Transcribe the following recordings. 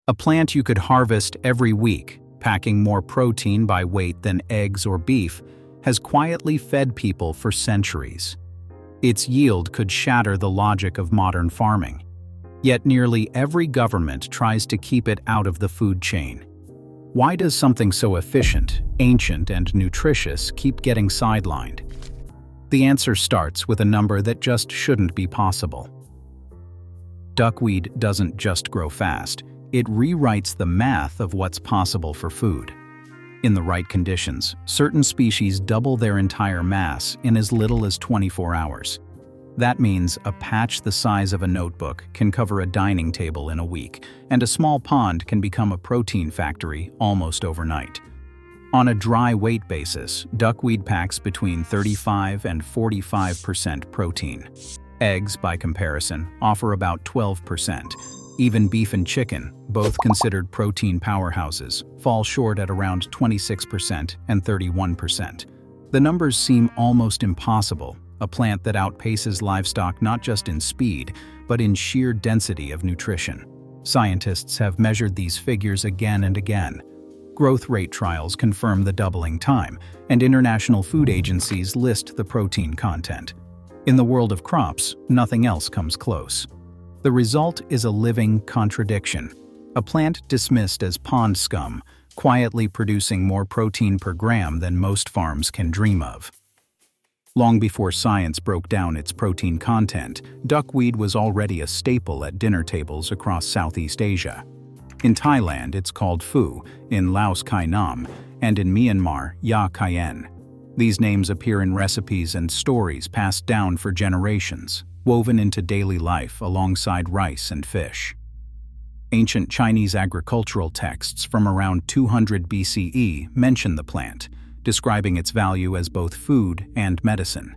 A plant you could harvest every week, packing more protein by weight than eggs or beef, has quietly fed people for centuries. Its yield could shatter the logic of modern farming. Yet nearly every government tries to keep it out of the food chain. Why does something so efficient, ancient, and nutritious keep getting sidelined? The answer starts with a number that just shouldn't be possible. Duckweed doesn't just grow fast, it rewrites the math of what's possible for food. In the right conditions, certain species double their entire mass in as little as 24 hours. That means a patch the size of a notebook can cover a dining table in a week, and a small pond can become a protein factory almost overnight. On a dry weight basis, duckweed packs between 35 and 45% protein. Eggs, by comparison, offer about 12%. Even beef and chicken, both considered protein powerhouses, fall short at around 26% and 31%. The numbers seem almost impossible, a plant that outpaces livestock not just in speed, but in sheer density of nutrition. Scientists have measured these figures again and again. Growth rate trials confirm the doubling time, and international food agencies list the protein content. In the world of crops, nothing else comes close. The result is a living contradiction. A plant dismissed as pond scum, quietly producing more protein per gram than most farms can dream of. Long before science broke down its protein content, duckweed was already a staple at dinner tables across Southeast Asia. In Thailand, it's called phu, in Laos kai nam, and in Myanmar, ya kayen. These names appear in recipes and stories passed down for generations, woven into daily life alongside rice and fish. Ancient Chinese agricultural texts from around 200 BCE mention the plant, describing its value as both food and medicine.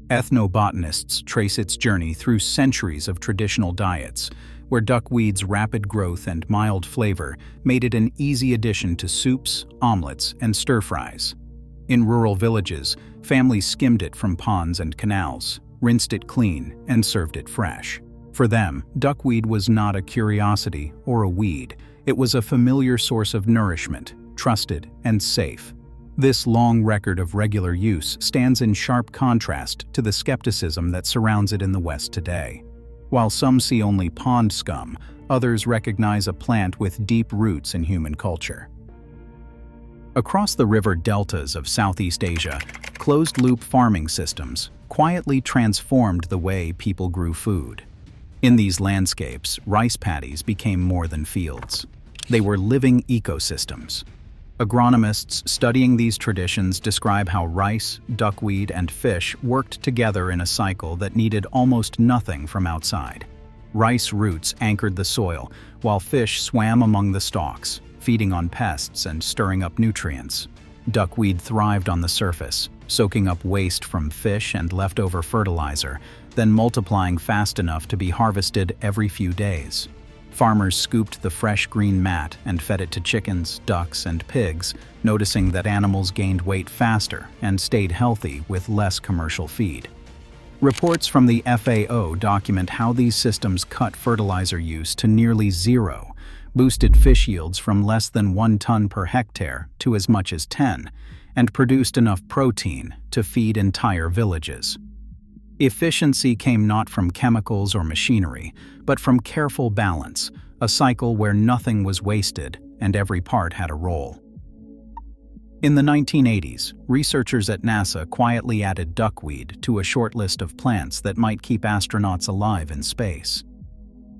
Ethnobotanists trace its journey through centuries of traditional diets, where duckweed's rapid growth and mild flavor made it an easy addition to soups, omelets, and stir-fries. In rural villages, families skimmed it from ponds and canals, rinsed it clean, and served it fresh. For them, duckweed was not a curiosity or a weed. It was a familiar source of nourishment, trusted and safe. This long record of regular use stands in sharp contrast to the skepticism that surrounds it in the West today. While some see only pond scum, others recognize a plant with deep roots in human culture. Across the river deltas of Southeast Asia, closed-loop farming systems quietly transformed the way people grew food. In these landscapes, rice paddies became more than fields. They were living ecosystems. Agronomists studying these traditions describe how rice, duckweed, and fish worked together in a cycle that needed almost nothing from outside. Rice roots anchored the soil, while fish swam among the stalks, feeding on pests and stirring up nutrients. Duckweed thrived on the surface, soaking up waste from fish and leftover fertilizer, then multiplying fast enough to be harvested every few days. Farmers scooped the fresh green mat and fed it to chickens, ducks, and pigs, noticing that animals gained weight faster and stayed healthy with less commercial feed. Reports from the FAO document how these systems cut fertilizer use to nearly zero, boosted fish yields from less than 1 ton per hectare to as much as 10, and produced enough protein to feed entire villages. Efficiency came not from chemicals or machinery, but from careful balance, a cycle where nothing was wasted and every part had a role. In the 1980s, researchers at NASA quietly added duckweed to a short list of plants that might keep astronauts alive in space.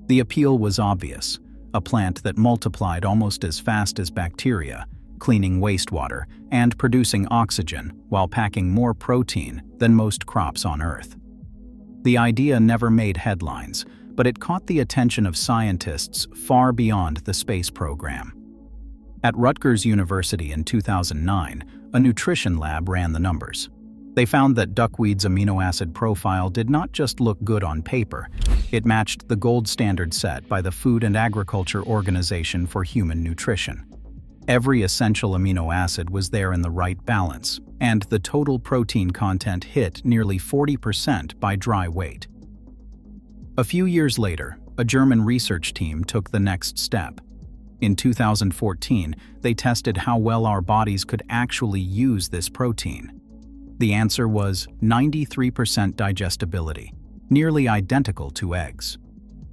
The appeal was obvious, a plant that multiplied almost as fast as bacteria, cleaning wastewater and producing oxygen while packing more protein than most crops on Earth. The idea never made headlines, but it caught the attention of scientists far beyond the space program. At Rutgers University in 2009, a nutrition lab ran the numbers. They found that duckweed's amino acid profile did not just look good on paper, it matched the gold standard set by the Food and Agriculture Organization for Human Nutrition. Every essential amino acid was there in the right balance, and the total protein content hit nearly 40% by dry weight. A few years later, a German research team took the next step. In 2014, they tested how well our bodies could actually use this protein. The answer was 93% digestibility, nearly identical to eggs.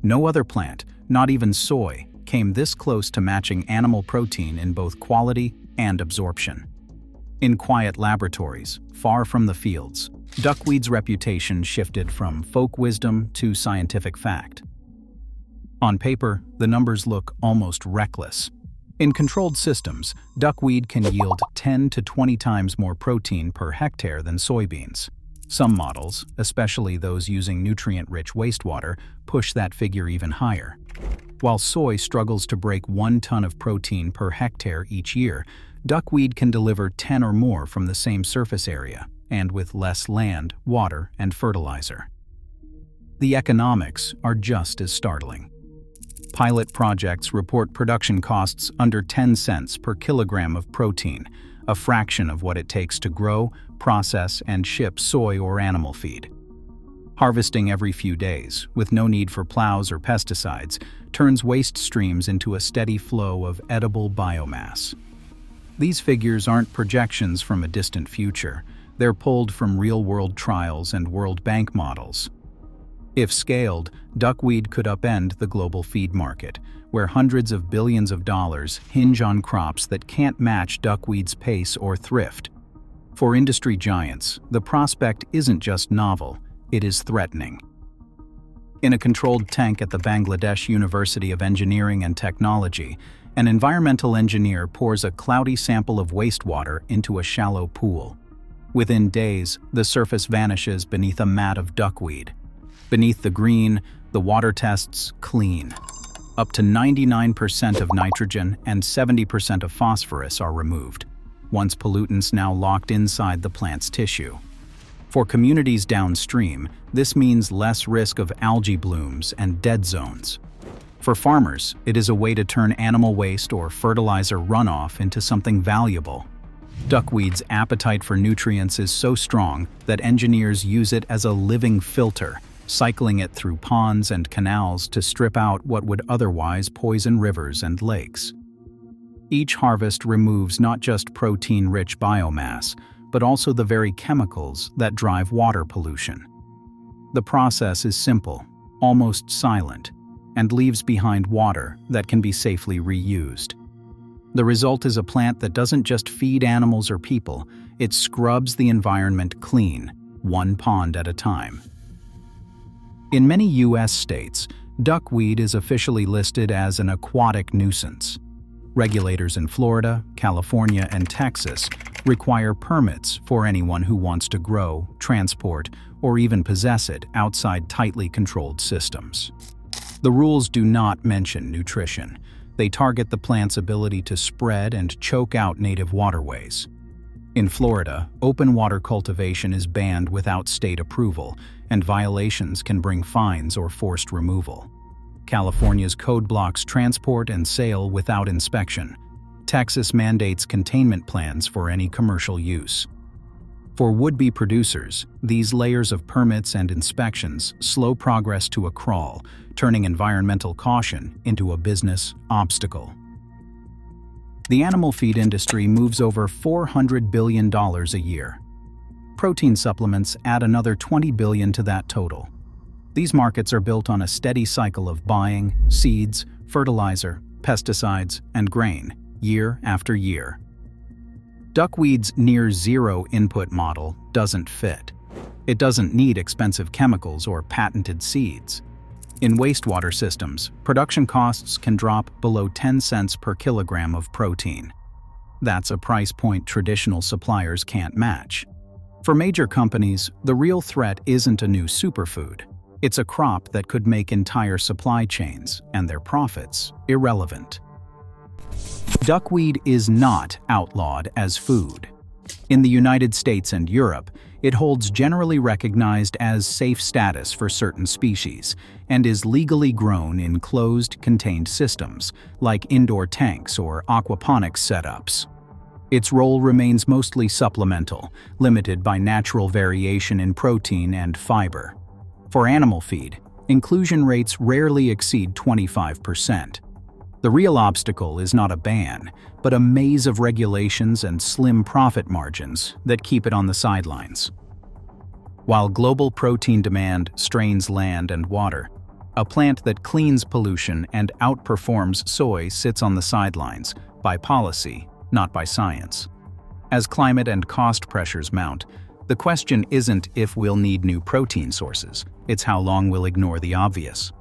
No other plant, not even soy, came this close to matching animal protein in both quality and absorption. In quiet laboratories, far from the fields, duckweed's reputation shifted from folk wisdom to scientific fact. On paper, the numbers look almost reckless. In controlled systems, duckweed can yield 10 to 20 times more protein per hectare than soybeans. Some models, especially those using nutrient-rich wastewater, push that figure even higher. While soy struggles to break 1 ton of protein per hectare each year, duckweed can deliver 10 or more from the same surface area, and with less land, water, and fertilizer. The economics are just as startling. Pilot projects report production costs under 10 cents per kilogram of protein, a fraction of what it takes to grow, process, and ship soy or animal feed. Harvesting every few days, with no need for plows or pesticides, turns waste streams into a steady flow of edible biomass. These figures aren't projections from a distant future. They're pulled from real-world trials and World Bank models. If scaled, duckweed could upend the global feed market, where hundreds of billions of dollars hinge on crops that can't match duckweed's pace or thrift. For industry giants, the prospect isn't just novel, it is threatening. In a controlled tank at the Bangladesh University of Engineering and Technology, an environmental engineer pours a cloudy sample of wastewater into a shallow pool. Within days, the surface vanishes beneath a mat of duckweed. Beneath the green, the water tests clean. Up to 99% of nitrogen and 70% of phosphorus are removed, once pollutants now locked inside the plant's tissue. For communities downstream, this means less risk of algae blooms and dead zones. For farmers, it is a way to turn animal waste or fertilizer runoff into something valuable. Duckweed's appetite for nutrients is so strong that engineers use it as a living filter, cycling it through ponds and canals to strip out what would otherwise poison rivers and lakes. Each harvest removes not just protein-rich biomass, but also the very chemicals that drive water pollution. The process is simple, almost silent, and leaves behind water that can be safely reused. The result is a plant that doesn't just feed animals or people, it scrubs the environment clean, one pond at a time. In many U.S. states, duckweed is officially listed as an aquatic nuisance. Regulators in Florida, California, and Texas require permits for anyone who wants to grow, transport, or even possess it outside tightly controlled systems. The rules do not mention nutrition. They target the plant's ability to spread and choke out native waterways. In Florida, open water cultivation is banned without state approval, and violations can bring fines or forced removal. California's code blocks transport and sale without inspection. Texas mandates containment plans for any commercial use. For would-be producers, these layers of permits and inspections slow progress to a crawl, turning environmental caution into a business obstacle. The animal feed industry moves over $400 billion a year. Protein supplements add another $20 billion to that total. These markets are built on a steady cycle of buying seeds, fertilizer, pesticides, and grain, year after year. Duckweed's near-zero input model doesn't fit. It doesn't need expensive chemicals or patented seeds. In wastewater systems, production costs can drop below 10 cents per kilogram of protein. That's a price point traditional suppliers can't match. For major companies, the real threat isn't a new superfood. It's a crop that could make entire supply chains and their profits irrelevant. Duckweed is not outlawed as food. In the United States and Europe, it holds generally recognized as safe status for certain species and is legally grown in closed, contained systems, like indoor tanks or aquaponics setups. Its role remains mostly supplemental, limited by natural variation in protein and fiber. For animal feed, inclusion rates rarely exceed 25%. The real obstacle is not a ban, but a maze of regulations and slim profit margins that keep it on the sidelines. While global protein demand strains land and water, a plant that cleans pollution and outperforms soy sits on the sidelines, by policy, not by science. As climate and cost pressures mount, the question isn't if we'll need new protein sources, it's how long we'll ignore the obvious.